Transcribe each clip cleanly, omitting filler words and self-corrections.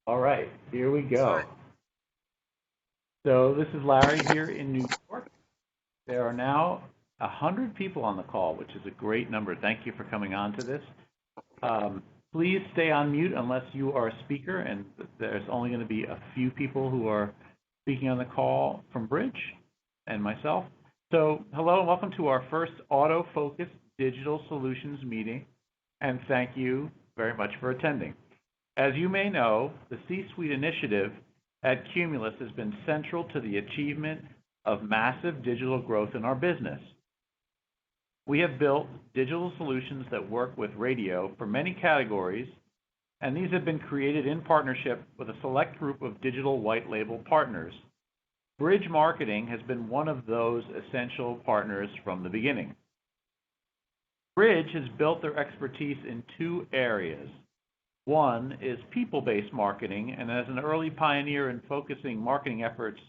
All right, here we go. So this is Larry here in New York. There are now 100 people on the call, which is a great number. Thank you for coming on to this. Please stay on mute unless you are a speaker, and there's only going to be a few people who are speaking on the call from Bridge and myself. So hello and welcome to our first auto-focused digital solutions meeting, and thank you very much for attending. As you may know, the C-Suite initiative at Cumulus has been central to the achievement of massive digital growth in our business. We have built digital solutions that work with radio for many categories, and these have been created in partnership with a select group of digital white label partners. Bridge Marketing has been one of those essential partners from the beginning. Bridge has built their expertise in two areas. One is people-based marketing, and as an early pioneer in focusing marketing efforts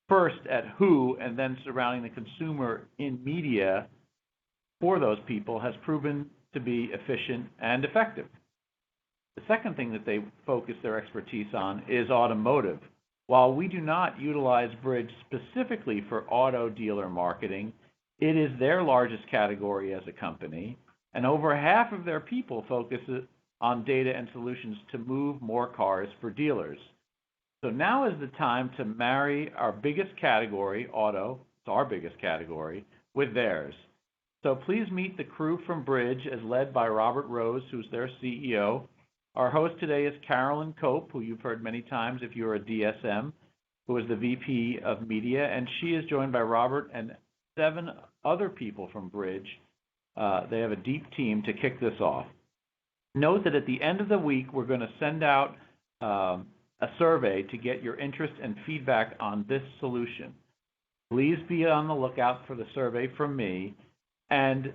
first at who and then surrounding the consumer in media for those people has proven to be efficient and effective. The second thing that they focus their expertise on is automotive. While we do not utilize Bridge specifically for auto dealer marketing, it is their largest category as a company, and over half of their people focus on data and solutions to move more cars for dealers. So now is the time to marry our biggest category, auto, it's our biggest category, with theirs. So please meet the crew from Bridge as led by Robert Rose, who's their CEO. Our host today is Carolyn Cope, who you've heard many times if you're a DSM, who is the VP of Media, and she is joined by Robert and 7 other people from Bridge. They have a deep team to kick this off. Note that at the end of the week, we're going to send out a survey to get your interest and feedback on this solution. Please be on the lookout for the survey from me. And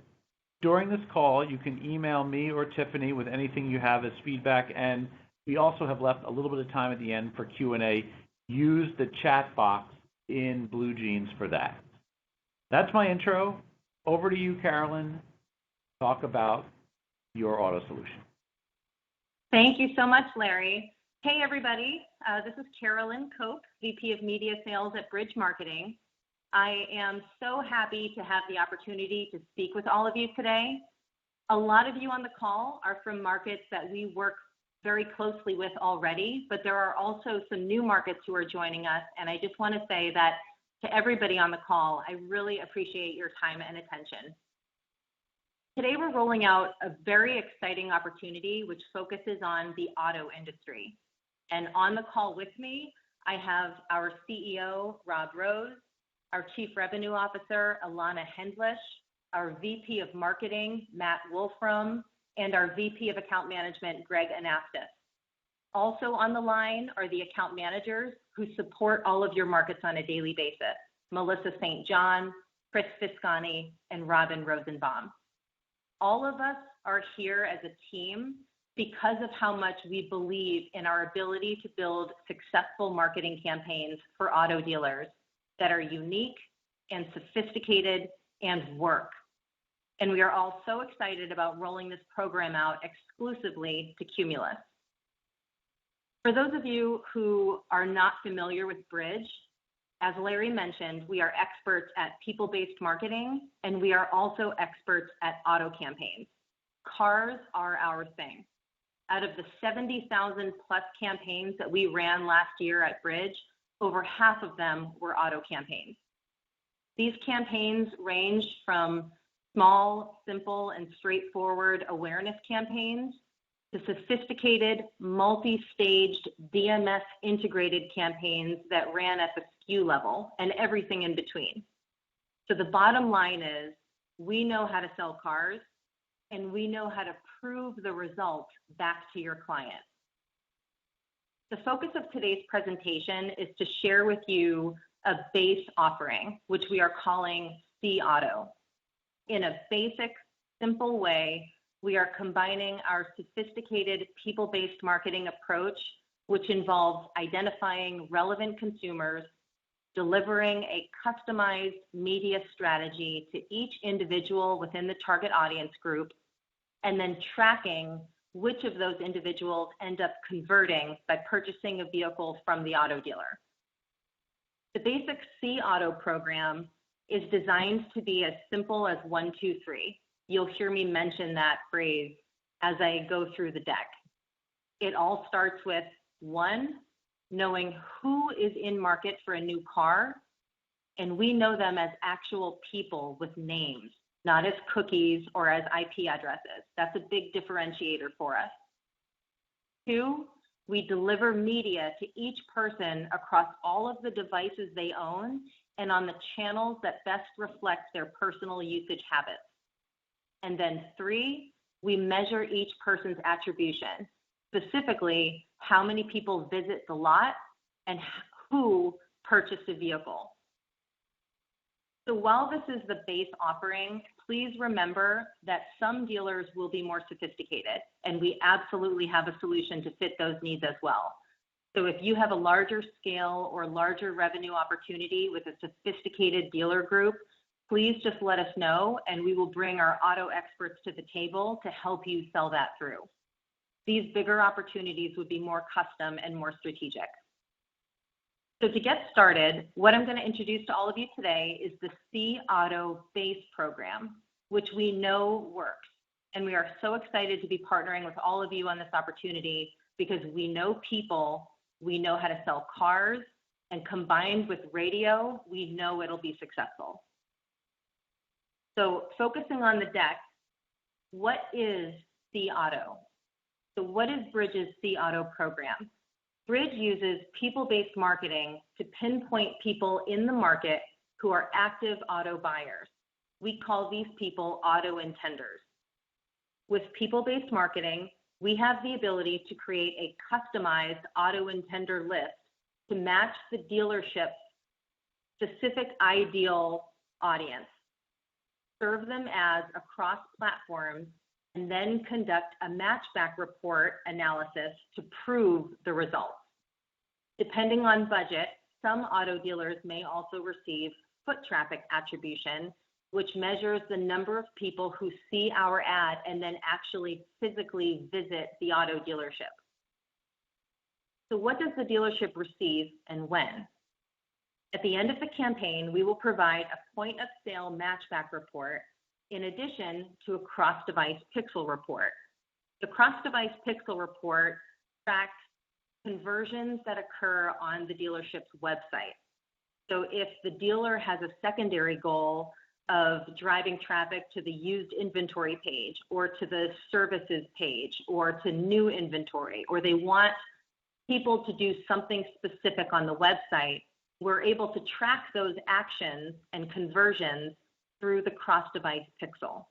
during this call, you can email me or Tiffany with anything you have as feedback. And we also have left a little bit of time at the end for Q&A. Use the chat box in BlueJeans for that. That's my intro. Over to you, Carolyn. Talk about your auto solution. Thank you so much, Larry. Hey, everybody. This is Carolyn Cope, VP of Media Sales at Bridge Marketing. I am so happy to have the opportunity to speak with all of you today. A lot of you on the call are from markets that we work very closely with already, but there are also some new markets who are joining us, and I just want to say that to everybody on the call, I really appreciate your time and attention. Today, we're rolling out a very exciting opportunity which focuses on the auto industry. And on the call with me, I have our CEO, Rob Rose, our Chief Revenue Officer, Alana Hendlish, our VP of Marketing, Matt Wolfram, and our VP of Account Management, Greg Anastas. Also on the line are the account managers who support all of your markets on a daily basis, Melissa St. John, Chris Fiscani, and Robin Rosenbaum. All of us are here as a team because of how much we believe in our ability to build successful marketing campaigns for auto dealers that are unique and sophisticated and work. And we are all so excited about rolling this program out exclusively to Cumulus. For those of you who are not familiar with Bridge, as Larry mentioned, we are experts at people-based marketing, and we are also experts at auto campaigns. Cars are our thing. Out of the 70,000 plus campaigns that we ran last year at Bridge, over half of them were auto campaigns. These campaigns range from small, simple, and straightforward awareness campaigns to sophisticated, multi-staged DMS integrated campaigns that ran at the SKU level and everything in between. So the bottom line is we know how to sell cars and we know how to prove the results back to your client. The focus of today's presentation is to share with you a base offering, which we are calling C-Auto. In a basic, simple way, we are combining our sophisticated people-based marketing approach, which involves identifying relevant consumers, delivering a customized media strategy to each individual within the target audience group, and then tracking which of those individuals end up converting by purchasing a vehicle from the auto dealer. The basic C Auto program is designed to be as simple as 1, 2, 3. You'll hear me mention that phrase as I go through the deck. It all starts with 1, knowing who is in market for a new car, and we know them as actual people with names, not as cookies or as IP addresses. That's a big differentiator for us. 2, we deliver media to each person across all of the devices they own and on the channels that best reflect their personal usage habits. And then 3, we measure each person's attribution, specifically how many people visit the lot and who purchased a vehicle. So while this is the base offering, please remember that some dealers will be more sophisticated, and we absolutely have a solution to fit those needs as well. So if you have a larger scale or larger revenue opportunity with a sophisticated dealer group, please just let us know, and we will bring our auto experts to the table to help you sell that through. These bigger opportunities would be more custom and more strategic. So to get started, what I'm going to introduce to all of you today is the C Auto Base program, which we know works. And we are so excited to be partnering with all of you on this opportunity because we know people, we know how to sell cars, and combined with radio, we know it'll be successful. So focusing on the deck, what is C Auto? So what is Bridge's C Auto program? Bridge uses people-based marketing to pinpoint people in the market who are active auto buyers. We call these people auto intenders. With people-based marketing, we have the ability to create a customized auto intender list to match the dealership's specific ideal audience, serve them ads across platforms, and then conduct a matchback report analysis to prove the results. Depending on budget, some auto dealers may also receive foot traffic attribution, which measures the number of people who see our ad and then actually physically visit the auto dealership. So what does the dealership receive and when? At the end of the campaign, we will provide a point of sale matchback report in addition to a cross-device pixel report. The cross-device pixel report tracks conversions that occur on the dealership's website. So if the dealer has a secondary goal of driving traffic to the used inventory page or to the services page or to new inventory, or they want people to do something specific on the website, we're able to track those actions and conversions through the cross-device pixel.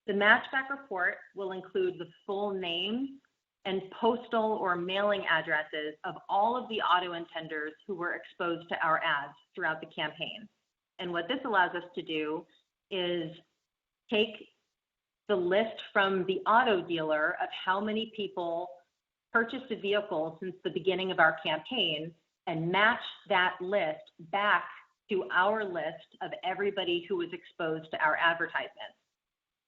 The matchback report will include the full name and postal or mailing addresses of all of the auto intenders who were exposed to our ads throughout the campaign. And what this allows us to do is take the list from the auto dealer of how many people purchased a vehicle since the beginning of our campaign and match that list back to our list of everybody who was exposed to our advertisements.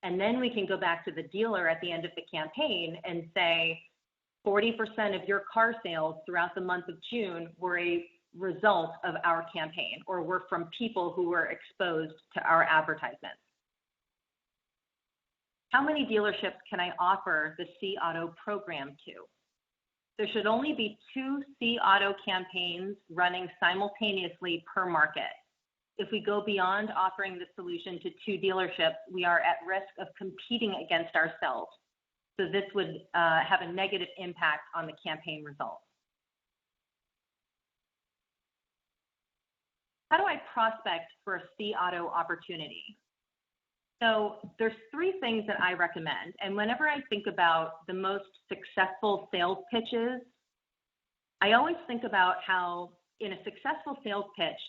And then we can go back to the dealer at the end of the campaign and say, 40% of your car sales throughout the month of June were a result of our campaign, or were from people who were exposed to our advertisements. How many dealerships can I offer the C Auto program to? There should only be 2 C Auto campaigns running simultaneously per market. If we go beyond offering the solution to 2 dealerships, we are at risk of competing against ourselves. So this would have a negative impact on the campaign results. How do I prospect for a C Auto opportunity? So there's 3 things that I recommend. And whenever I think about the most successful sales pitches, I always think about how in a successful sales pitch,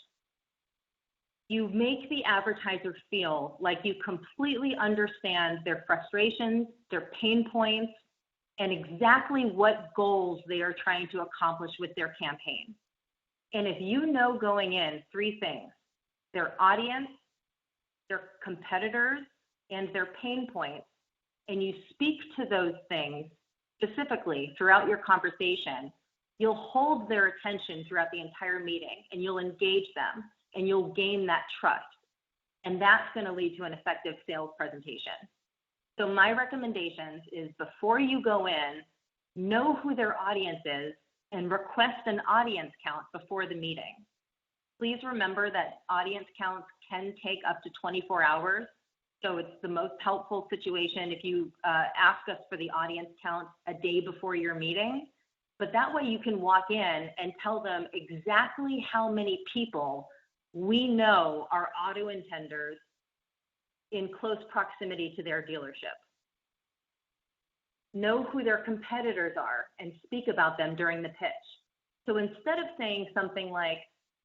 you make the advertiser feel like you completely understand their frustrations, their pain points, and exactly what goals they are trying to accomplish with their campaign. And if you know going in 3 things, their audience, their competitors, and their pain points, and you speak to those things specifically throughout your conversation, you'll hold their attention throughout the entire meeting, and you'll engage them, and you'll gain that trust. And that's going to lead to an effective sales presentation. So my recommendations is before you go in, know who their audience is and request an audience count before the meeting. Please remember that audience counts can take up to 24 hours. So it's the most helpful situation if you ask us for the audience count a day before your meeting. But that way you can walk in and tell them exactly how many people we know are auto intenders in close proximity to their dealership. Know who their competitors are and speak about them during the pitch. So instead of saying something like,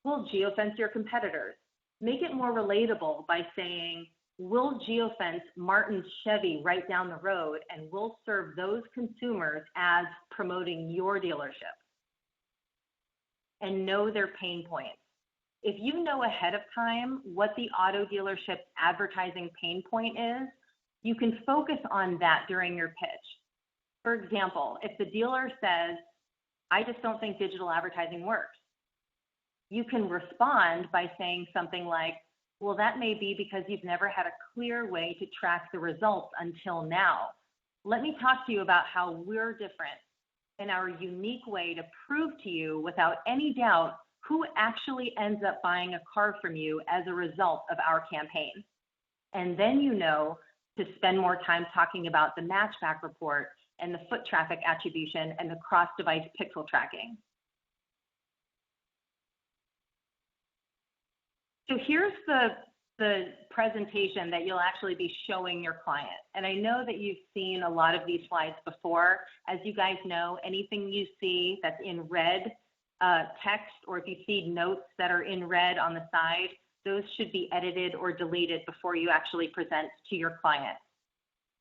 we'll geofence your competitors, make it more relatable by saying, we'll geofence Martin's Chevy right down the road, and we'll serve those consumers as promoting your dealership. And know their pain points. If you know ahead of time what the auto dealership's advertising pain point is, you can focus on that during your pitch. For example, if the dealer says, I just don't think digital advertising works, you can respond by saying something like, well, that may be because you've never had a clear way to track the results until now. Let me talk to you about how we're different and our unique way to prove to you without any doubt who actually ends up buying a car from you as a result of our campaign. And then you know to spend more time talking about the matchback report and the foot traffic attribution and the cross-device pixel tracking. So here's the presentation that you'll actually be showing your client. And I know that you've seen a lot of these slides before. As you guys know, anything you see that's in red text, or if you see notes that are in red on the side, those should be edited or deleted before you actually present to your client.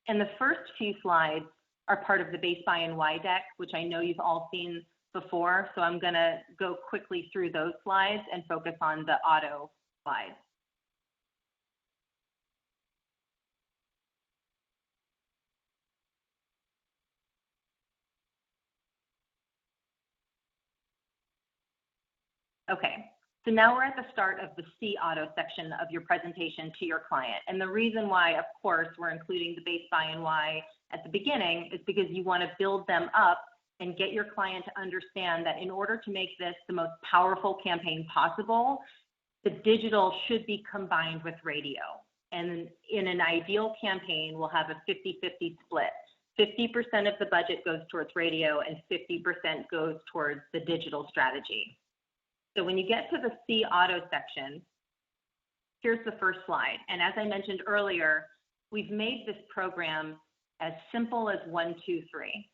And the first few slides are part of the Base Buy NY deck, which I know you've all seen before. So I'm going to go quickly through those slides and focus on the auto slides. Okay, so now we're at the start of the C Auto section of your presentation to your client. And the reason why, of course, we're including the Base Buy NY at the beginning is because you want to build them up and get your client to understand that in order to make this the most powerful campaign possible, the digital should be combined with radio. And in an ideal campaign, we'll have a 50-50 split. 50% of the budget goes towards radio and 50% goes towards the digital strategy. So when you get to the C Auto section, here's the first slide. And as I mentioned earlier, we've made this program as simple as 1, 2, 3.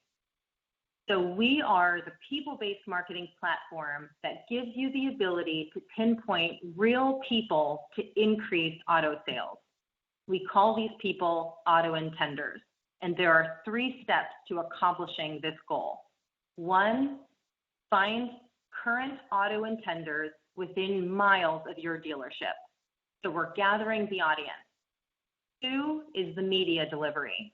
So we are the people-based marketing platform that gives you the ability to pinpoint real people to increase auto sales. We call these people auto intenders. And there are 3 steps to accomplishing this goal. 1, find current auto intenders within miles of your dealership. So we're gathering the audience. 2 is the media delivery.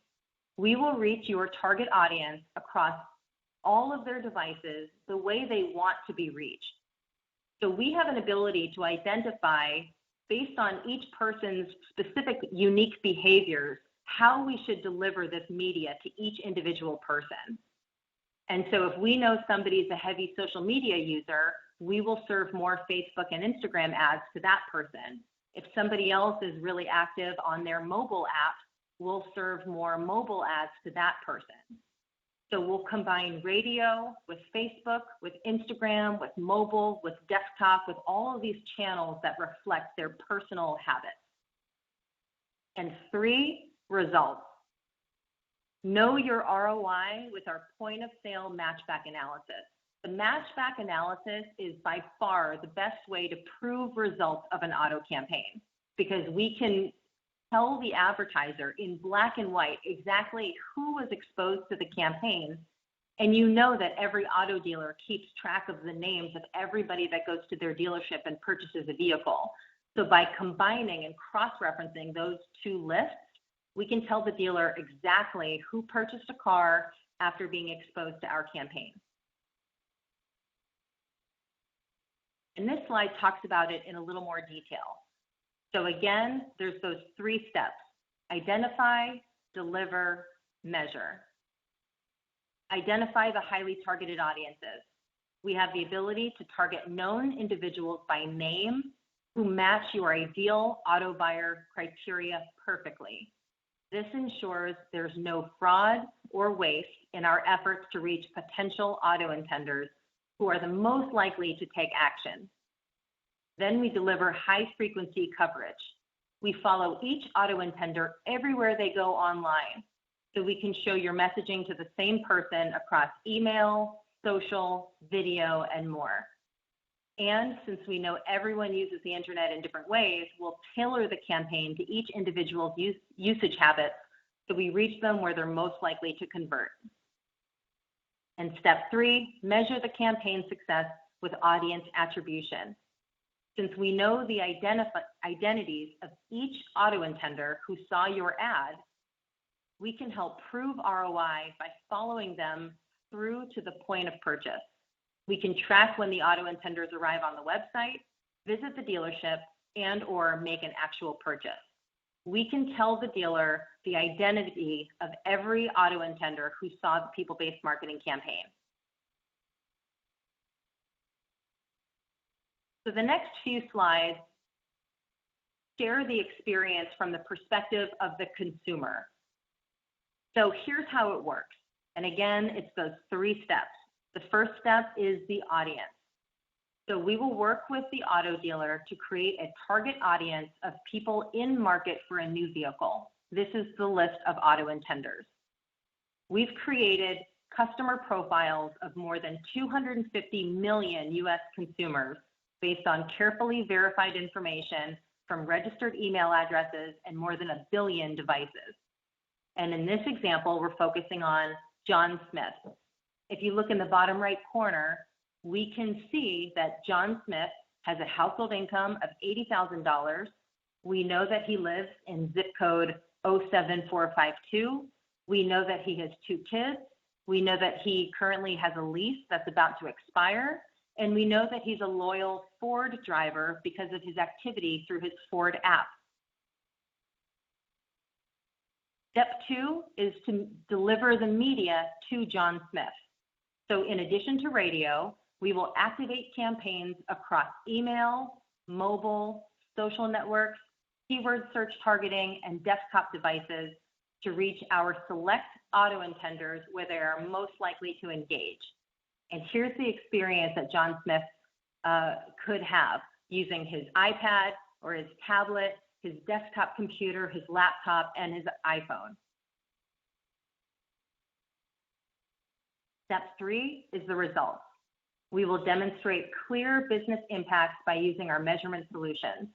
We will reach your target audience across all of their devices the way they want to be reached. So we have an ability to identify, based on each person's specific unique behaviors, how we should deliver this media to each individual person. And so if we know somebody's a heavy social media user, we will serve more Facebook and Instagram ads to that person. If somebody else is really active on their mobile app, we'll serve more mobile ads to that person. So we'll combine radio with Facebook, with Instagram, with mobile, with desktop, with all of these channels that reflect their personal habits. And 3, results. Know your ROI with our point of sale matchback analysis. The matchback analysis is by far the best way to prove results of an auto campaign, because we can tell the advertiser in black and white exactly who was exposed to the campaign. And you know that every auto dealer keeps track of the names of everybody that goes to their dealership and purchases a vehicle. So by combining and cross-referencing those 2 lists, We can tell the dealer exactly who purchased a car after being exposed to our campaign. And this slide talks about it in a little more detail. So again, there's those 3 steps: identify, deliver, measure. Identify the highly targeted audiences. We have the ability to target known individuals by name who match your ideal auto buyer criteria perfectly. This ensures there's no fraud or waste in our efforts to reach potential auto intenders who are the most likely to take action. Then we deliver high-frequency coverage. We follow each auto intender everywhere they go online, so we can show your messaging to the same person across email, social, video, and more. And since we know everyone uses the internet in different ways, we'll tailor the campaign to each individual's usage habits so we reach them where they're most likely to convert. And step 3, measure the campaign success with audience attribution. Since we know the identities of each auto intender who saw your ad, we can help prove ROI by following them through to the point of purchase. We can track when the auto intenders arrive on the website, visit the dealership, and/or make an actual purchase. We can tell the dealer the identity of every auto intender who saw the people-based marketing campaign. So the next few slides share the experience from the perspective of the consumer. So here's how it works. And again, it's those 3 steps. The first step is the audience. So we will work with the auto dealer to create a target audience of people in market for a new vehicle. This is the list of auto intenders. We've created customer profiles of more than 250 million US consumers based on carefully verified information from registered email addresses and more than 1 billion devices. And in this example, we're focusing on John Smith. If you look in the bottom right corner, we can see that John Smith has a household income of $80,000. We know that he lives in zip code 07452. We know that he has 2 kids. We know that he currently has a lease that's about to expire. And we know that he's a loyal Ford driver because of his activity through his Ford app. Step 2 is to deliver the media to John Smith. So in addition to radio, we will activate campaigns across email, mobile, social networks, keyword search targeting, and desktop devices to reach our select auto intenders where they are most likely to engage. And here's the experience that John Smith could have using his iPad or his tablet, his desktop computer, his laptop, and his iPhone. Step 3 is the results. We will demonstrate clear business impacts by using our measurement solutions.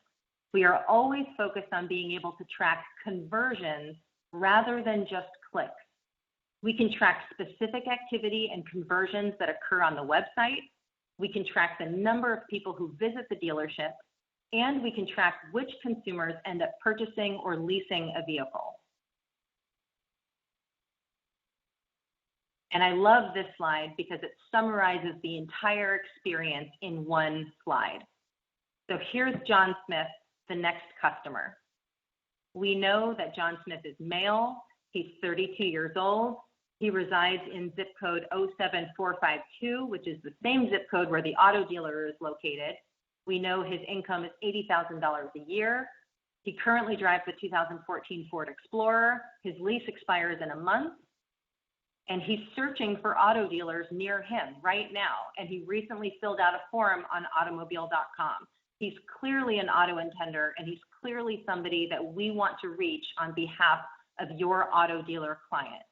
We are always focused on being able to track conversions rather than just clicks. We can track specific activity and conversions that occur on the website. We can track the number of people who visit the dealership, and we can track which consumers end up purchasing or leasing a vehicle. And I love this slide because it summarizes the entire experience in one slide. So here's John Smith, the next customer. We know that John Smith is male. He's 32 years old. He resides in zip code 07452, which is the same zip code where the auto dealer is located. We know his income is $80,000 a year. He currently drives the 2014 Ford Explorer. His lease expires in a month. And he's searching for auto dealers near him right now. And he recently filled out a form on automobile.com. He's clearly an auto intender, and he's clearly somebody that we want to reach on behalf of your auto dealer client.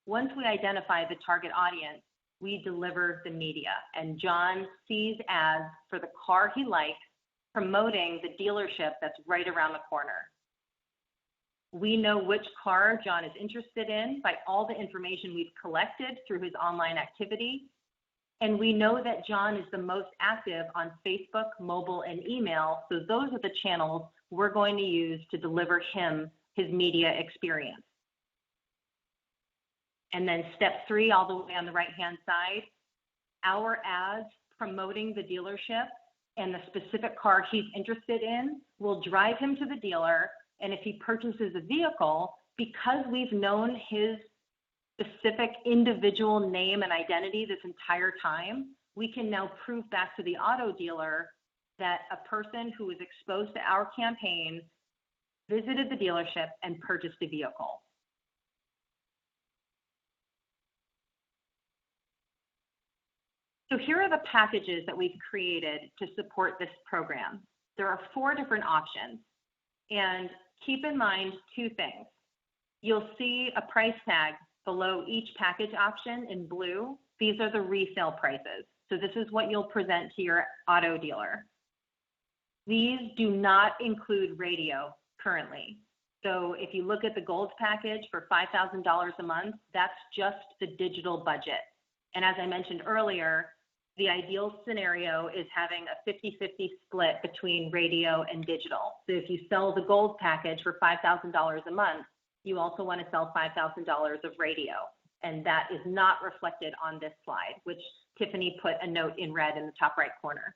Once we identify the target audience, we deliver the media, and John sees ads for the car he likes, promoting the dealership that's right around the corner. We know which car John is interested in by all the information we've collected through his online activity. And we know that John is the most active on Facebook, mobile, and email. So those are the channels we're going to use to deliver him his media experience. And then step 3, all the way on the right-hand side, our ads promoting the dealership and the specific car he's interested in will drive him to the dealer. And if he purchases a vehicle, because we've known his specific individual name and identity this entire time, we can now prove back to the auto dealer that a person who was exposed to our campaign visited the dealership and purchased a vehicle. So here are the packages that we've created to support this program. There are 4 different options. And keep in mind 2 things. You'll see a price tag below each package option in blue. These are the resale prices. So this is what you'll present to your auto dealer. These do not include radio currently. So if you look at the gold package for $5,000 a month, that's just the digital budget. And as I mentioned earlier, the ideal scenario is having a 50-50 split between radio and digital. So if you sell the gold package for $5,000 a month, you also want to sell $5,000 of radio. And that is not reflected on this slide, which Tiffany put a note in red in the top right corner.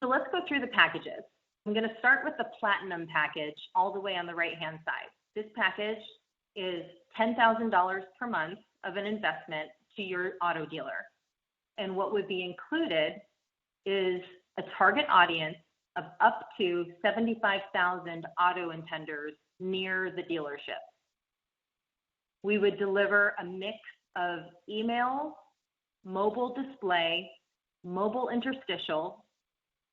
So let's go through the packages. I'm going to start with the Platinum package all the way on the right-hand side. This package is $10,000 per month of an investment to your auto dealer. And what would be included is a target audience of up to 75,000 auto intenders near the dealership. We would deliver a mix of email, mobile display, mobile interstitial,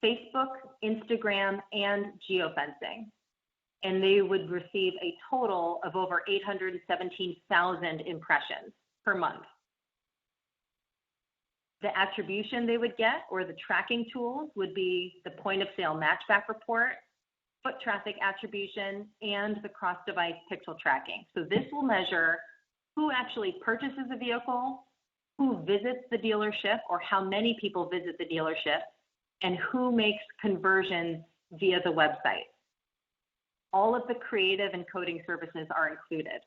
Facebook, Instagram, and geofencing. And they would receive a total of over 817,000 impressions per month. The attribution they would get, or the tracking tools, would be the point of sale matchback report, foot traffic attribution, and the cross-device pixel tracking. So this will measure who actually purchases a vehicle, who visits the dealership, or how many people visit the dealership, and who makes conversions via the website. All of the creative and coding services are included.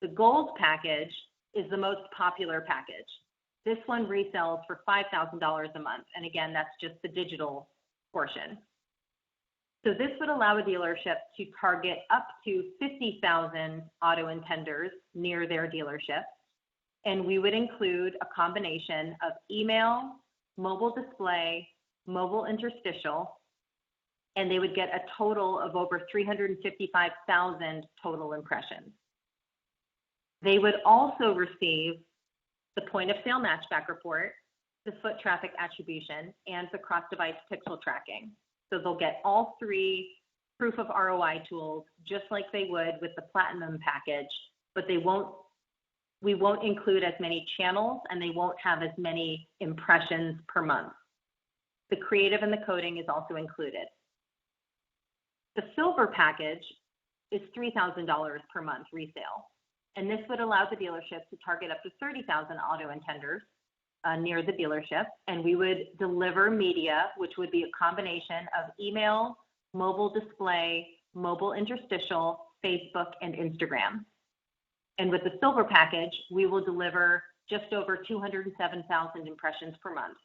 The Gold package is the most popular package. This one resells for $5,000 a month. And again, that's just the digital portion. So this would allow a dealership to target up to 50,000 auto intenders near their dealership. And we would include a combination of email, mobile display, mobile interstitial, and they would get a total of over 355,000 total impressions. They would also receive the point of sale matchback report, the foot traffic attribution, and the cross-device pixel tracking. So they'll get all 3 proof of ROI tools, just like they would with the Platinum package, but we won't include as many channels, and they won't have as many impressions per month. The creative and the coding is also included. The Silver package is $3,000 per month resale. And this would allow the dealership to target up to 30,000 auto intenders near the dealership. And we would deliver media, which would be a combination of email, mobile display, mobile interstitial, Facebook, and Instagram. And with the Silver package, we will deliver just over 207,000 impressions per month.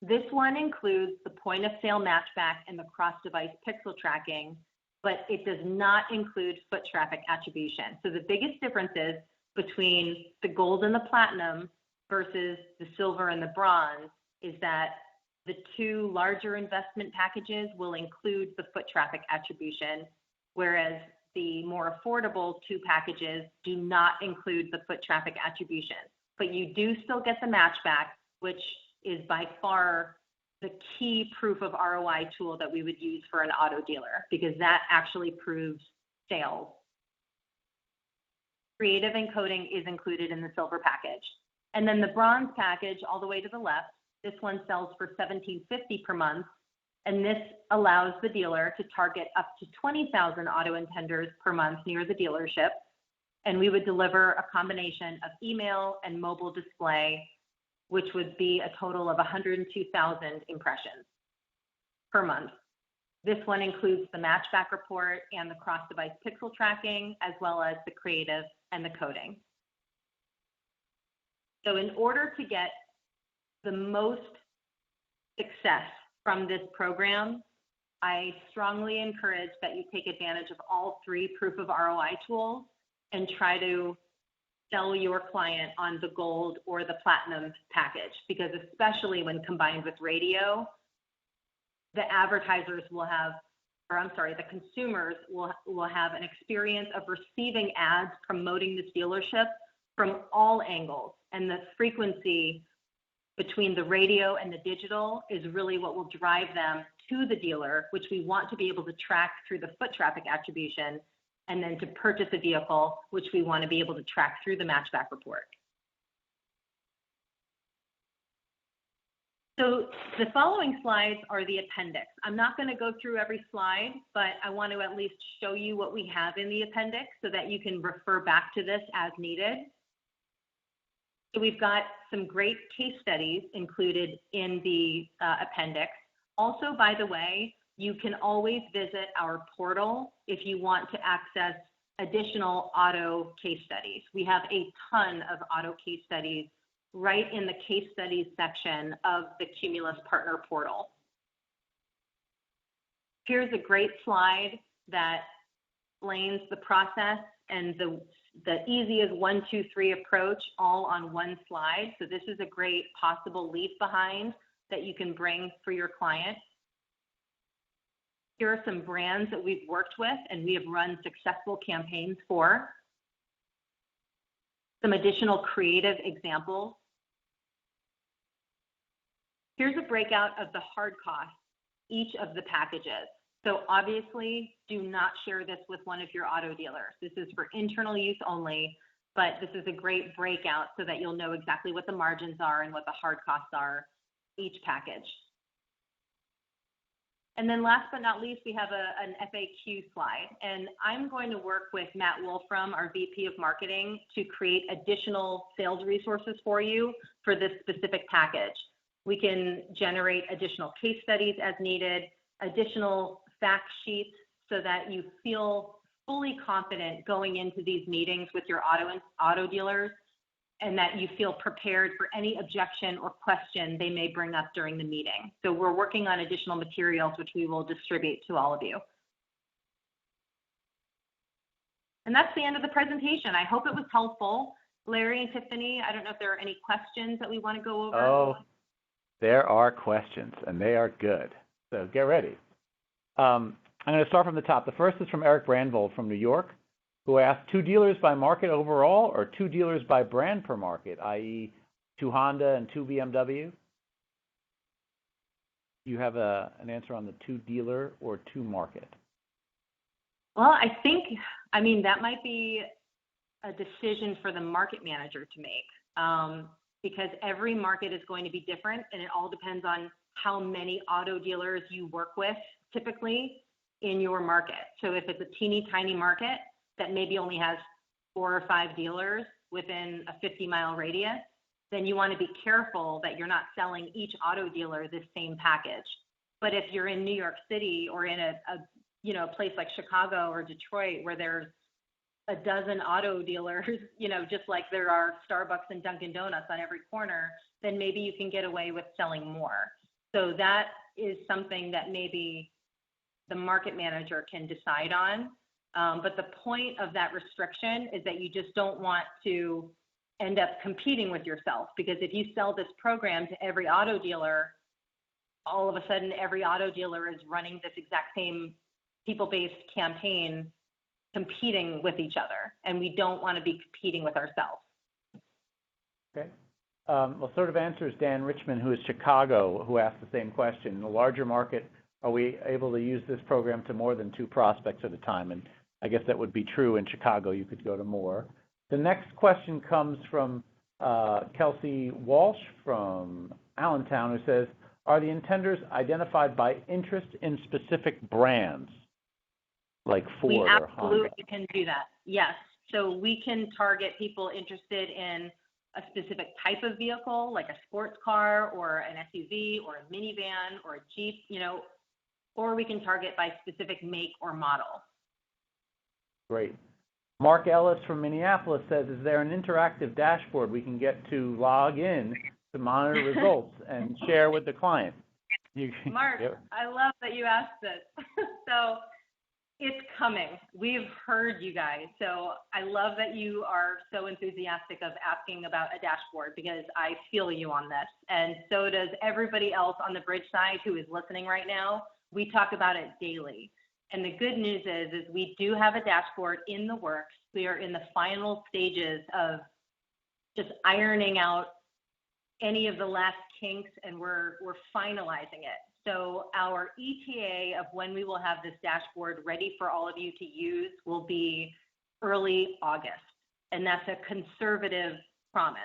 This one includes the point of sale matchback and the cross-device pixel tracking, but it does not include foot traffic attribution. So the biggest differences between the Gold and the Platinum versus the Silver and the Bronze is that the 2 larger investment packages will include the foot traffic attribution, whereas the more affordable 2 packages do not include the foot traffic attribution. But you do still get the matchback, which is by far the key proof of ROI tool that we would use for an auto dealer, because that actually proves sales. Creative and coding is included in the Silver package. And then the Bronze package, all the way to the left, this one sells for $1,750 per month. And this allows the dealer to target up to 20,000 auto intenders per month near the dealership. And we would deliver a combination of email and mobile display, which would be a total of 102,000 impressions per month. This one includes the matchback report and the cross-device pixel tracking, as well as the creative and the coding. So in order to get the most success from this program, I strongly encourage that you take advantage of all three proof of ROI tools and try to sell your client on the gold or the platinum package, because especially when combined with radio, the advertisers will have, the consumers will have an experience of receiving ads promoting this dealership from all angles. And the frequency between the radio and the digital is really what will drive them to the dealer, which we want to be able to track through the foot traffic attribution, and then to purchase a vehicle, which we want to be able to track through the matchback report. So the following slides are the appendix. I'm not going to go through every slide, but I want to at least show you what we have in the appendix so that you can refer back to this as needed. So we've got some great case studies included in the appendix. Also, by the way, you can always visit our portal if you want to access additional auto case studies. We have a ton of auto case studies right in the case studies section of the Cumulus Partner Portal. Here's a great slide that explains the process and the easiest 1, 2, 3 approach all on one slide. So this is a great possible leave behind that you can bring for your client. Here are some brands that we've worked with and we have run successful campaigns for. Some additional creative examples. Here's a breakout of the hard costs, each of the packages. So obviously, do not share this with one of your auto dealers. This is for internal use only, but this is a great breakout so that you'll know exactly what the margins are and what the hard costs are each package. And then last but not least, we have an FAQ slide. And I'm going to work with Matt Wolfram, our VP of Marketing, to create additional sales resources for you for this specific package. We can generate additional case studies as needed, additional fact sheets so that you feel fully confident going into these meetings with your auto dealers, and that you feel prepared for any objection or question they may bring up during the meeting. So we're working on additional materials which we will distribute to all of you. And that's the end of the presentation. I hope it was helpful. Larry and Tiffany, I don't know if there are any questions that we want to go over. Oh, there are questions, and they are good. So get ready. I'm going to start from the top. The first is from Eric Brandvold from New York, who asked 2 dealers by market overall or 2 dealers by brand per market, i.e. 2 Honda and 2 BMW? Do you have an answer on the 2 dealer or 2 market? Well, I mean, that might be a decision for the market manager to make, because every market is going to be different, and it all depends on how many auto dealers you work with typically in your market. So if it's a teeny tiny market that maybe only has 4 or 5 dealers within a 50-mile radius, then you want to be careful that you're not selling each auto dealer this same package. But if you're in New York City or in a place like Chicago or Detroit where there's a dozen auto dealers, just like there are Starbucks and Dunkin' Donuts on every corner, then maybe you can get away with selling more. So that is something that maybe the market manager can decide on. But the point of that restriction is that you just don't want to end up competing with yourself, because if you sell this program to every auto dealer, all of a sudden every auto dealer is running this exact same people-based campaign competing with each other, and we don't want to be competing with ourselves. Okay. Well, sort of answers Dan Richmond, who is Chicago, who asked the same question. In a larger market, are we able to use this program to more than 2 prospects at a time? And I guess that would be true in Chicago. You could go to more. The next question comes from Kelsey Walsh from Allentown, who says, are the intenders identified by interest in specific brands, like Ford or Honda? We absolutely can do that, yes. So we can target people interested in a specific type of vehicle, like a sports car or an SUV or a minivan or a Jeep. or we can target by specific make or model. Great. Mark Ellis from Minneapolis says, is there an interactive dashboard we can get to log in to monitor results and share with the client? Mark, Yep. I love that you asked this. So it's coming. We've heard you guys. So I love that you are so enthusiastic of asking about a dashboard, because I feel you on this. And so does everybody else on the Bridge side who is listening right now. We talk about it daily. And the good news is we do have a dashboard in the works. We are in the final stages of just ironing out any of the last kinks, and we're finalizing it. So our ETA of when we will have this dashboard ready for all of you to use will be early August, and that's a conservative promise.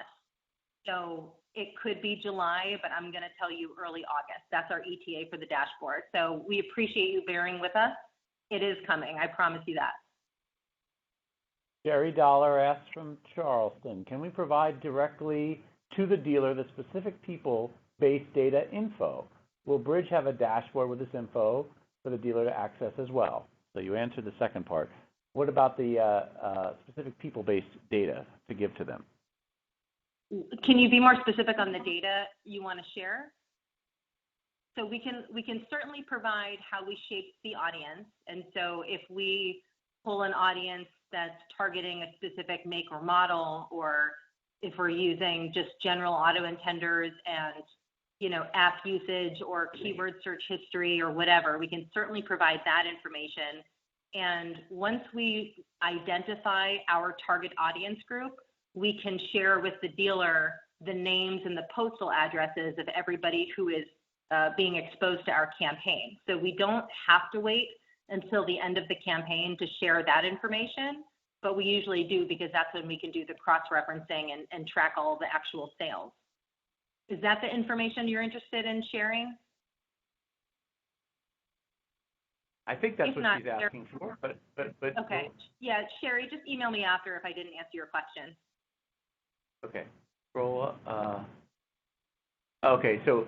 So it could be July, but I'm going to tell you early August. That's our ETA for the dashboard. So we appreciate you bearing with us. It is coming. I promise you that. Jerry Dollar asks from Charleston, can we provide directly to the dealer the specific people-based data info? Will Bridge have a dashboard with this info for the dealer to access as well? So you answered the second part. What about the specific people-based data to give to them? Can you be more specific on the data you want to share? So we can certainly provide how we shape the audience. And so if we pull an audience that's targeting a specific make or model, or if we're using just general auto intenders and, you know, app usage or keyword search history or whatever, we can certainly provide that information. And once we identify our target audience group, we can share with the dealer the names and the postal addresses of everybody who is being exposed to our campaign. So we don't have to wait until the end of the campaign to share that information, but we usually do, because that's when we can do the cross-referencing and track all the actual sales. Is that the information you're interested in sharing? I think that's If what not, she's asking for, but okay. Yeah, Sherry, just email me after if I didn't answer your question. Okay. Scroll up. Okay, so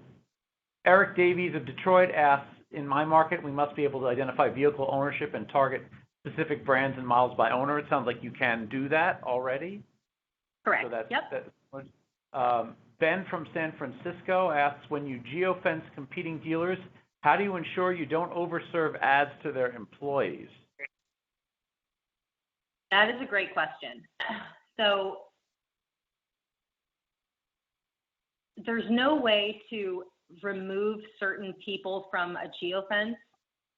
Eric Davies of Detroit asks, in my market, we must be able to identify vehicle ownership and target specific brands and models by owner. It sounds like you can do that already. Correct. So that's, yep. Ben from San Francisco asks, when you geofence competing dealers, how do you ensure you don't overserve ads to their employees? That is a great question. So there's no way to remove certain people from a geofence.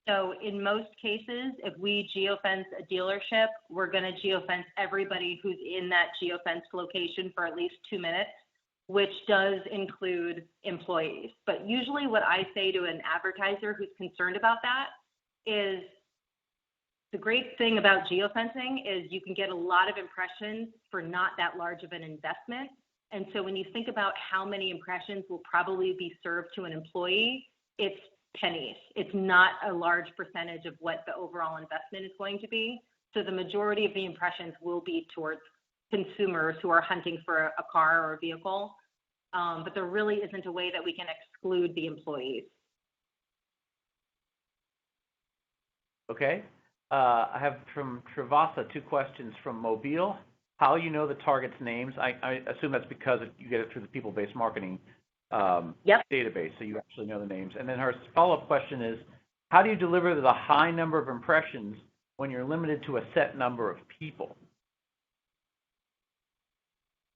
So in most cases, if we geofence a dealership, we're going to geofence everybody who's in that geofence location for at least 2 minutes, which does include employees. But usually what I say to an advertiser who's concerned about that is, the great thing about geofencing is you can get a lot of impressions for not that large of an investment. And so when you think about how many impressions will probably be served to an employee, it's pennies. It's not a large percentage of what the overall investment is going to be. So the majority of the impressions will be towards consumers who are hunting for a car or a vehicle. But there really isn't a way that we can exclude the employees. Okay. I have from Travasa 2 questions from Mobile. How you know the target's names? I assume that's because you get it through the people-based marketing database, so you actually know the names. And then her follow-up question is, how do you deliver the high number of impressions when you're limited to a set number of people?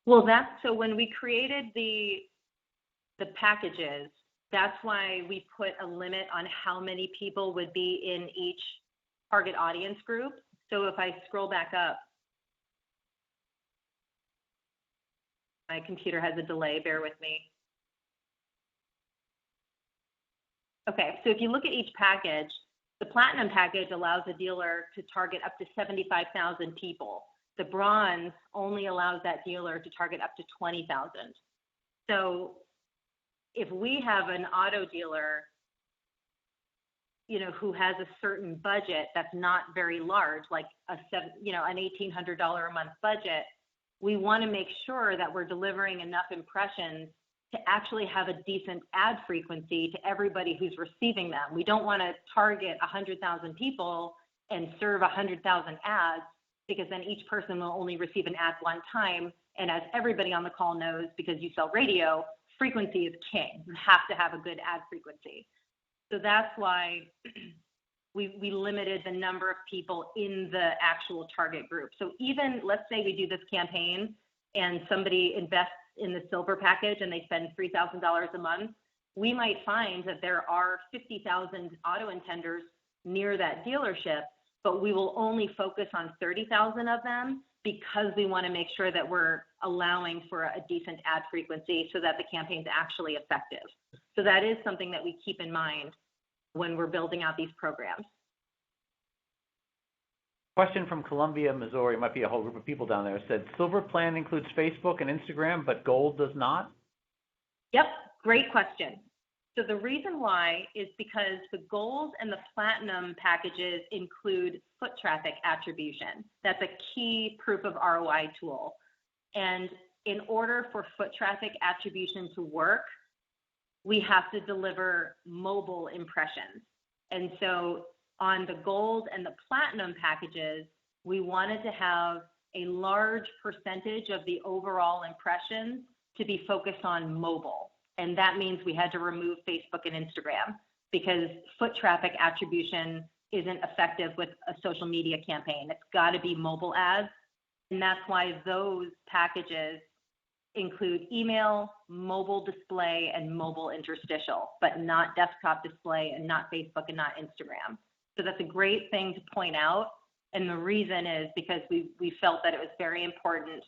Well, so when we created the packages, that's why we put a limit on how many people would be in each target audience group. So if I scroll back up, my computer has a delay, bear with me. Okay, so if you look at each package, the Platinum package allows a dealer to target up to 75,000 people. The Bronze only allows that dealer to target up to 20,000. So if we have an auto dealer, you know, who has a certain budget that's not very large, like an $1,800 a month budget, we want to make sure that we're delivering enough impressions to actually have a decent ad frequency to everybody who's receiving them. We don't want to target 100,000 people and serve 100,000 ads, because then each person will only receive an ad one time. And as everybody on the call knows, because you sell radio, frequency is king. You have to have a good ad frequency. So that's why we limited the number of people in the actual target group. So even, let's say we do this campaign and somebody invests in the silver package and they spend $3,000 a month, we might find that there are 50,000 auto intenders near that dealership, but we will only focus on 30,000 of them because we want to make sure that we're allowing for a decent ad frequency so that the campaign's actually effective. So that is something that we keep in mind when we're building out these programs. Question from Columbia, Missouri, might be a whole group of people down there, said Silver plan includes Facebook and Instagram, but Gold does not? Yep, great question. So the reason why is because the Gold and the Platinum packages include foot traffic attribution. That's a key proof of ROI tool. And in order for foot traffic attribution to work, we have to deliver mobile impressions. And so on the Gold and the Platinum packages, we wanted to have a large percentage of the overall impressions to be focused on mobile. And that means we had to remove Facebook and Instagram because foot traffic attribution isn't effective with a social media campaign. It's got to be mobile ads. And that's why those packages include email, mobile display, and mobile interstitial, but not desktop display and not Facebook and not Instagram. So that's a great thing to point out. And the reason is because we felt that it was very important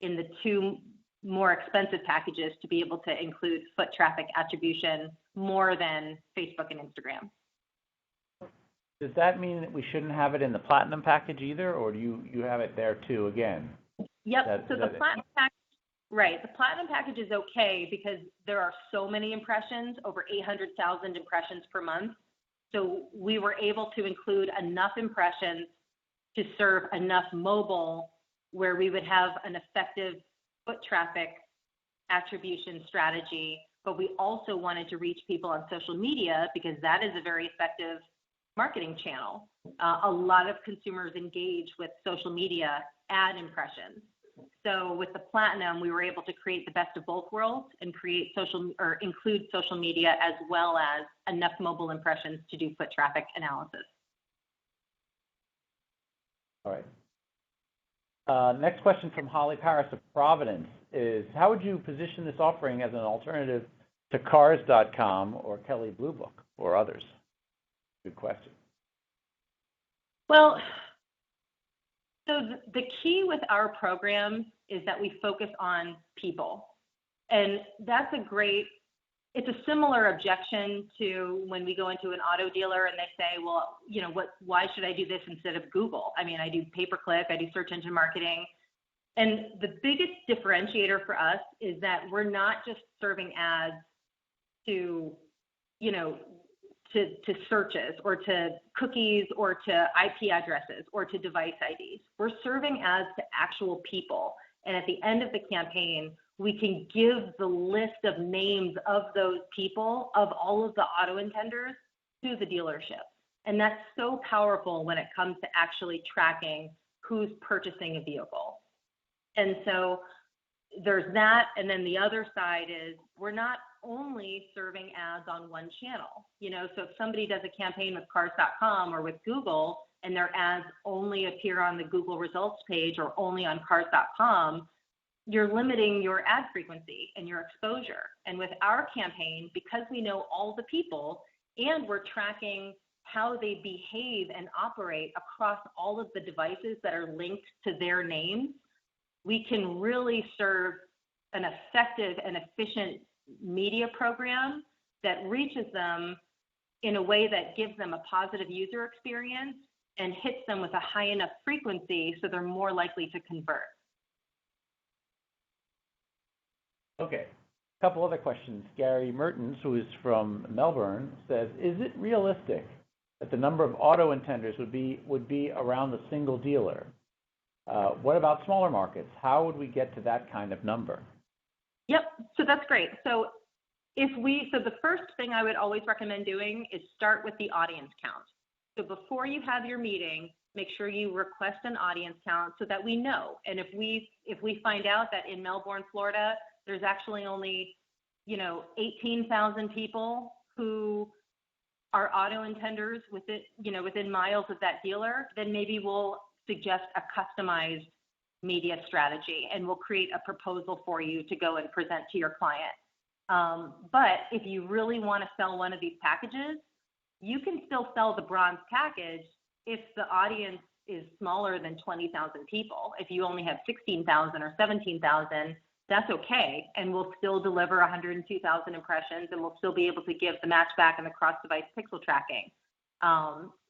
in the two more expensive packages to be able to include foot traffic attribution more than Facebook and Instagram. Does that mean that we shouldn't have it in the Platinum package either, or do you have it there too again? Yep, so the Platinum package, right, the Platinum package is okay because there are so many impressions, over 800,000 impressions per month. So we were able to include enough impressions to serve enough mobile where we would have an effective foot traffic attribution strategy, but we also wanted to reach people on social media because that is a very effective marketing channel. A lot of consumers engage with social media ad impressions. So with the Platinum, we were able to create the best of both worlds and include social media as well as enough mobile impressions to do foot traffic analysis. All right. Next question from Holly Paris of Providence is, how would you position this offering as an alternative to Cars.com or Kelley Blue Book or others? Good question. Well, so the key with our program is that we focus on people. And that's it's a similar objection to when we go into an auto dealer and they say, well, why should I do this instead of Google? I mean, I do pay-per-click, I do search engine marketing. And the biggest differentiator for us is that we're not just serving ads to searches or to cookies or to IP addresses or to device IDs. We're serving ads to actual people. And at the end of the campaign, we can give the list of names of those people, of all of the auto intenders, to the dealership. And that's so powerful when it comes to actually tracking who's purchasing a vehicle. And so there's that. And then the other side is we're not only serving ads on one channel. So if somebody does a campaign with Cars.com or with Google and their ads only appear on the Google results page or only on Cars.com, you're limiting your ad frequency and your exposure. And with our campaign, because we know all the people and we're tracking how they behave and operate across all of the devices that are linked to their names, we can really serve an effective and efficient media program that reaches them in a way that gives them a positive user experience and hits them with a high enough frequency so they're more likely to convert. Okay, a couple other questions. Gary Mertens, who is from Melbourne, says, is it realistic that the number of auto intenders would be around the single dealer? What about smaller markets? How would we get to that kind of number? Yep, so that's great. So the first thing I would always recommend doing is start with the audience count. So before you have your meeting, make sure you request an audience count so that we know. And if we find out that in Melbourne, Florida, there's actually only, 18,000 people who are auto intenders within miles of that dealer, then maybe we'll suggest a customized media strategy and we'll create a proposal for you to go and present to your client. But if you really want to sell one of these packages, you can still sell the bronze package if the audience is smaller than 20,000 people. If you only have 16,000 or 17,000, that's okay. And we'll still deliver 102,000 impressions and we'll still be able to give the matchback and the cross-device pixel tracking.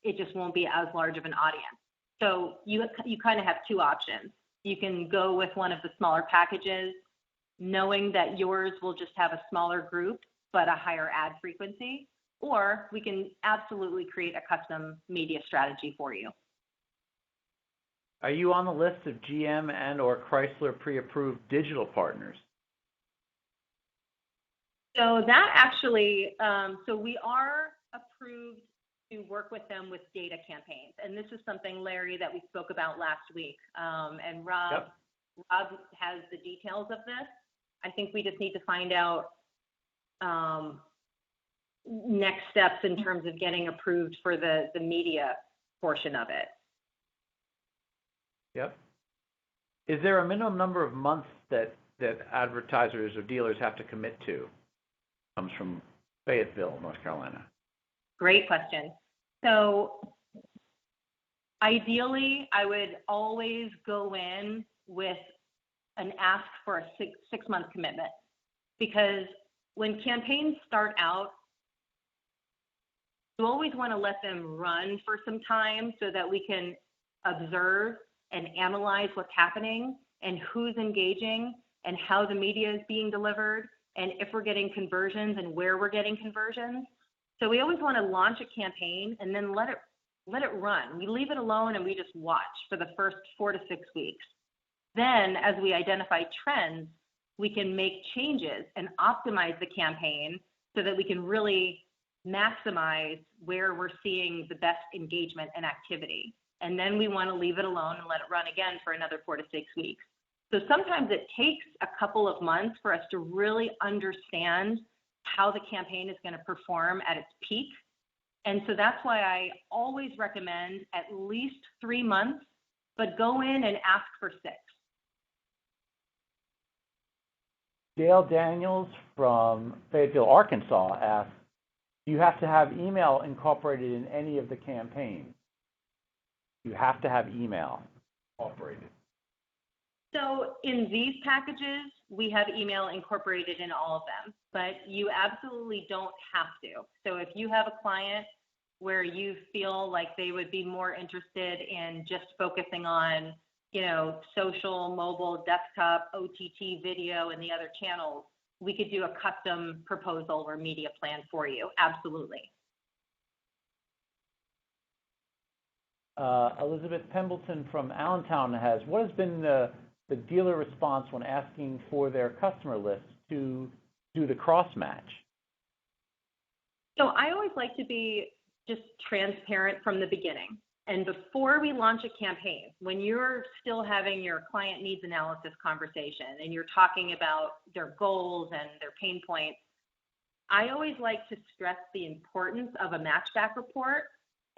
It just won't be as large of an audience. So you kind of have two options. You can go with one of the smaller packages, knowing that yours will just have a smaller group, but a higher ad frequency, or we can absolutely create a custom media strategy for you. Are you on the list of GM and or Chrysler pre-approved digital partners? So that actually, so we are approved to work with them with data campaigns. And this is something, Larry, that we spoke about last week. And Rob has the details of this. I think we just need to find out next steps in terms of getting approved for the media portion of it. Yep. Is there a minimum number of months that advertisers or dealers have to commit to? Comes from Fayetteville, North Carolina. Great question. So ideally, I would always go in with an ask for a six-month commitment, because when campaigns start out, you always want to let them run for some time so that we can observe and analyze what's happening and who's engaging and how the media is being delivered and if we're getting conversions and where we're getting conversions. So we always want to launch a campaign and then let it run. We leave it alone and we just watch for the first 4 to 6 weeks. Then as we identify trends, we can make changes and optimize the campaign so that we can really maximize where we're seeing the best engagement and activity. And then we want to leave it alone and let it run again for another 4 to 6 weeks. So sometimes it takes a couple of months for us to really understand how the campaign is going to perform at its peak. And so that's why I always recommend at least 3 months, but go in and ask for 6. Dale Daniels from Fayetteville, Arkansas asks, do you have to have email incorporated in any of the campaigns? You have to have email incorporated. So in these packages, we have email incorporated in all of them, but you absolutely don't have to. So if you have a client where you feel like they would be more interested in just focusing on, social, mobile, desktop, OTT, video, and the other channels, we could do a custom proposal or media plan for you. Absolutely. Elizabeth Pembleton from Allentown has, what has been the dealer response when asking for their customer list to do the cross match? So I always like to be just transparent from the beginning. And before we launch a campaign, when you're still having your client needs analysis conversation and you're talking about their goals and their pain points, I always like to stress the importance of a matchback report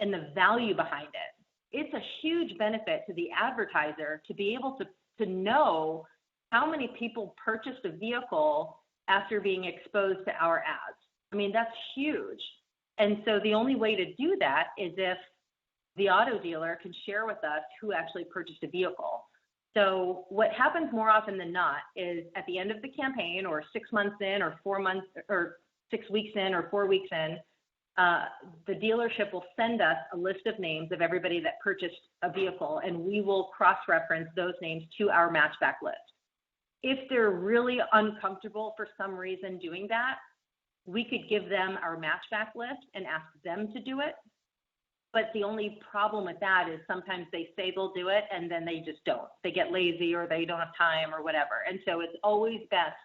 and the value behind it. It's a huge benefit to the advertiser to be able to know how many people purchased a vehicle after being exposed to our ads. I mean, that's huge. And so the only way to do that is if the auto dealer can share with us who actually purchased a vehicle. So what happens more often than not is at the end of the campaign, or 6 months in, or 4 months, or 6 weeks in, or 4 weeks in, the dealership will send us a list of names of everybody that purchased a vehicle, and we will cross-reference those names to our matchback list. If they're really uncomfortable for some reason doing that, we could give them our matchback list and ask them to do it. But the only problem with that is sometimes they say they'll do it and then they just don't. They get lazy or they don't have time or whatever. And so it's always best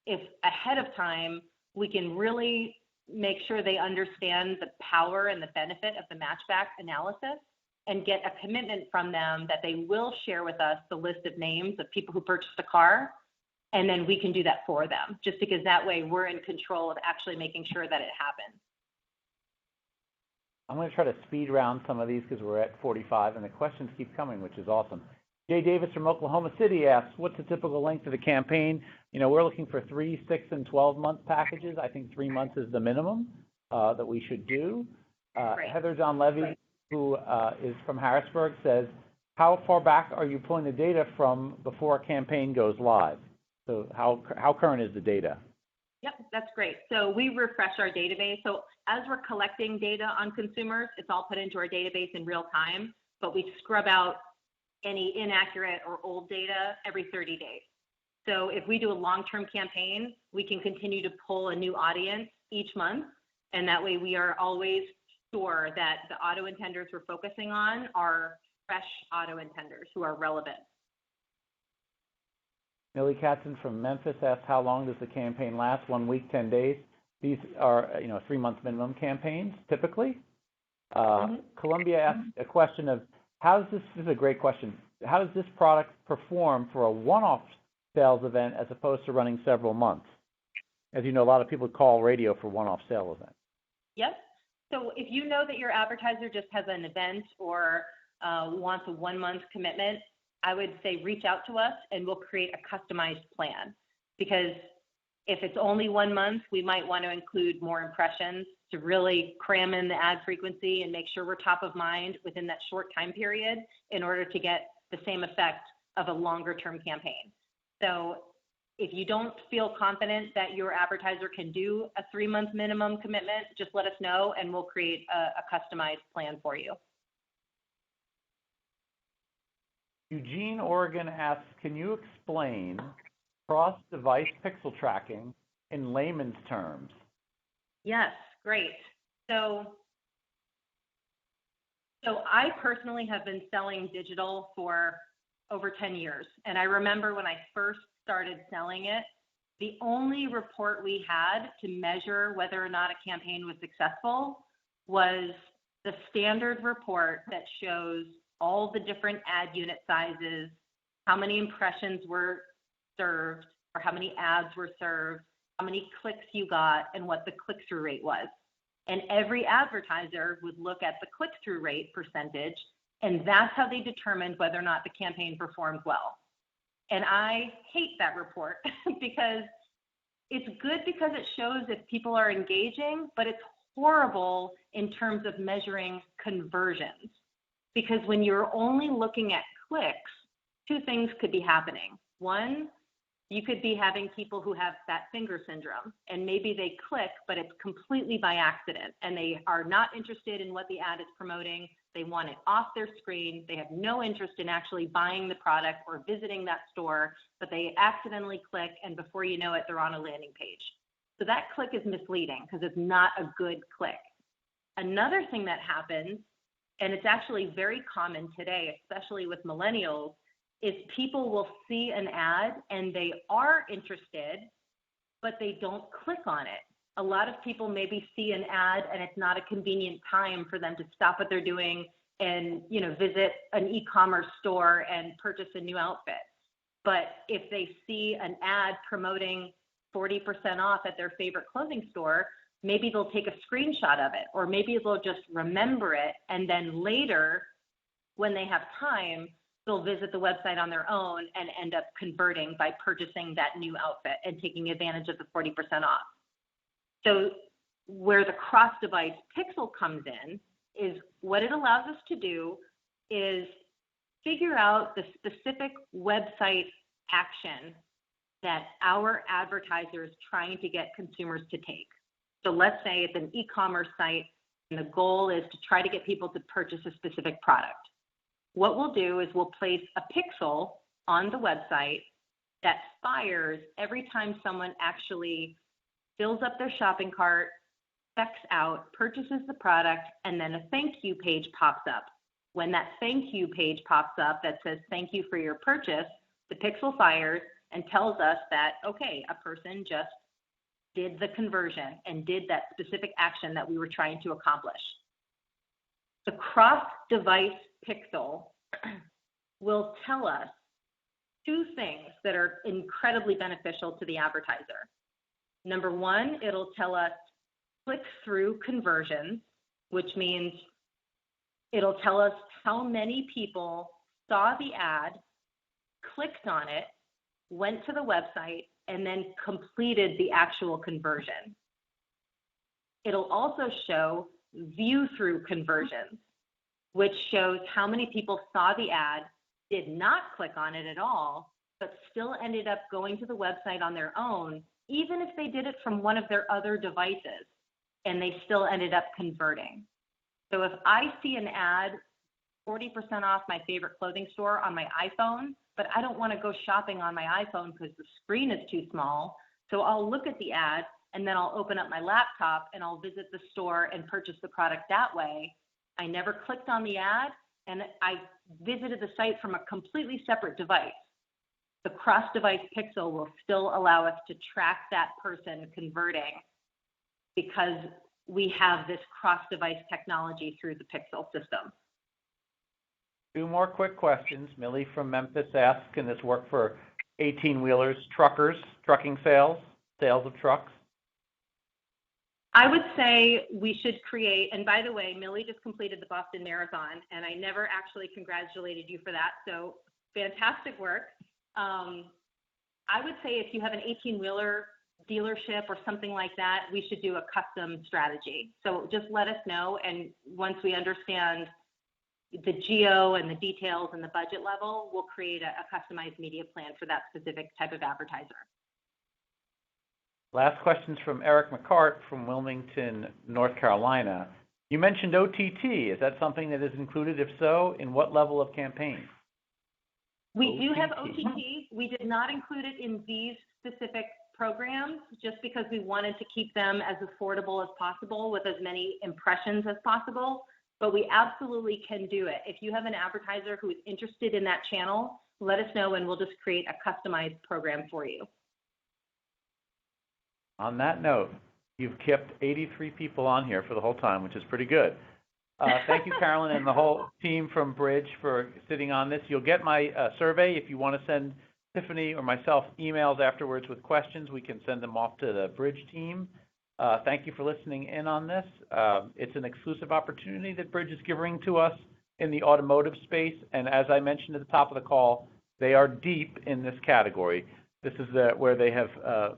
if ahead of time we can really make sure they understand the power and the benefit of the matchback analysis and get a commitment from them that they will share with us the list of names of people who purchased a car, and then we can do that for them, just because that way we're in control of actually making sure that it happens. I'm going to try to speed round some of these because we're at 45 and the questions keep coming, which is awesome. Jay Davis from Oklahoma City asks, what's the typical length of the campaign? You know, we're looking for 3, 6, and 12-month packages. I think 3 months is the minimum that we should do. Heather John Levy, who is from Harrisburg, says, how far back are you pulling the data from before a campaign goes live? So how current is the data? Yep, that's great. So we refresh our database. So as we're collecting data on consumers, it's all put into our database in real time, but we scrub out any inaccurate or old data every 30 days. So if we do a long-term campaign, we can continue to pull a new audience each month, and that way we are always sure that the auto intenders we're focusing on are fresh auto intenders who are relevant. Millie Katzen from Memphis asked, how long does the campaign last? 1 week, 10 days? These are, 3-month minimum campaigns, typically. Columbia asked a question of, this is a great question, how does this product perform for a one-off sales event as opposed to running several months? As you know, a lot of people call radio for one-off sale events. Yep. So if you know that your advertiser just has an event or wants a 1-month commitment, I would say reach out to us and we'll create a customized plan. Because if it's only 1 month, we might want to include more impressions to really cram in the ad frequency and make sure we're top of mind within that short time period in order to get the same effect of a longer term campaign. So if you don't feel confident that your advertiser can do a 3-month minimum commitment, just let us know and we'll create a customized plan for you. Eugene, Oregon asks, can you explain cross-device pixel tracking in layman's terms? Yes, great. So I personally have been selling digital for over 10 years. And I remember when I first started selling it, the only report we had to measure whether or not a campaign was successful was the standard report that shows all the different ad unit sizes, how many impressions were served, or how many ads were served, how many clicks you got, and what the click-through rate was. And every advertiser would look at the click-through rate percentage, and that's how they determined whether or not the campaign performed well. And I hate that report because it's good because it shows if people are engaging, but it's horrible in terms of measuring conversions. Because when you're only looking at clicks, 2 things could be happening. One, you could be having people who have fat finger syndrome, and maybe they click, but it's completely by accident, and they are not interested in what the ad is promoting. They want it off their screen. They have no interest in actually buying the product or visiting that store, but they accidentally click, and before you know it, they're on a landing page. So that click is misleading because it's not a good click. Another thing that happens, and it's actually very common today, especially with millennials, is people will see an ad and they are interested, but they don't click on it. A lot of people maybe see an ad and it's not a convenient time for them to stop what they're doing and, visit an e-commerce store and purchase a new outfit. But if they see an ad promoting 40% off at their favorite clothing store, maybe they'll take a screenshot of it, or maybe they'll just remember it, and then later, when they have time, they'll visit the website on their own and end up converting by purchasing that new outfit and taking advantage of the 40% off. So where the cross-device pixel comes in is what it allows us to do is figure out the specific website action that our advertiser is trying to get consumers to take. So let's say it's an e-commerce site and the goal is to try to get people to purchase a specific product. What we'll do is we'll place a pixel on the website that fires every time someone actually fills up their shopping cart, checks out, purchases the product, and then a thank you page pops up. When that thank you page pops up that says thank you for your purchase, the pixel fires and tells us that, okay, a person just did the conversion and did that specific action that we were trying to accomplish. The cross-device pixel will tell us two things that are incredibly beneficial to the advertiser. Number one, it'll tell us click-through conversions, which means it'll tell us how many people saw the ad, clicked on it, went to the website, and then completed the actual conversion. It'll also show view-through conversions, which shows how many people saw the ad, did not click on it at all, but still ended up going to the website on their own, even if they did it from one of their other devices, and they still ended up converting. So if I see an ad, 40% off my favorite clothing store on my iPhone, but I don't want to go shopping on my iPhone because the screen is too small, so I'll look at the ad and then I'll open up my laptop and I'll visit the store and purchase the product that way. I never clicked on the ad and I visited the site from a completely separate device. The cross-device pixel will still allow us to track that person converting because we have this cross-device technology through the pixel system. Two more quick questions. Millie from Memphis asks, can this work for 18-wheelers, truckers, trucking sales of trucks? I would say we should create, and by the way, Millie just completed the Boston Marathon, and I never actually congratulated you for that, so fantastic work. I would say if you have an 18-wheeler dealership or something like that, we should do a custom strategy. So just let us know, and once we understand the geo and the details and the budget level, we'll create a customized media plan for that specific type of advertiser. Last question's from Eric McCart from Wilmington, North Carolina. You mentioned OTT. Is that something that is included? If so, in what level of campaign? We do have OTT. We did not include it in these specific programs just because we wanted to keep them as affordable as possible with as many impressions as possible, but we absolutely can do it. If you have an advertiser who is interested in that channel, let us know and we'll just create a customized program for you. On that note, you've kept 83 people on here for the whole time, which is pretty good. Thank you, Carolyn, and the whole team from Bridge for sitting on this. You'll get my survey. If you want to send Tiffany or myself emails afterwards with questions, we can send them off to the Bridge team. Thank you for listening in on this. It's an exclusive opportunity that Bridge is giving to us in the automotive space, and as I mentioned at the top of the call, they are deep in this category. This is where they have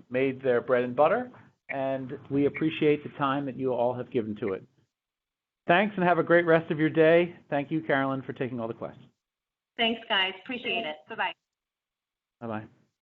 made their bread and butter, and we appreciate the time that you all have given to it. Thanks, and have a great rest of your day. Thank you, Carolyn, for taking all the questions. Thanks, guys. Appreciate it. Bye-bye. Bye-bye.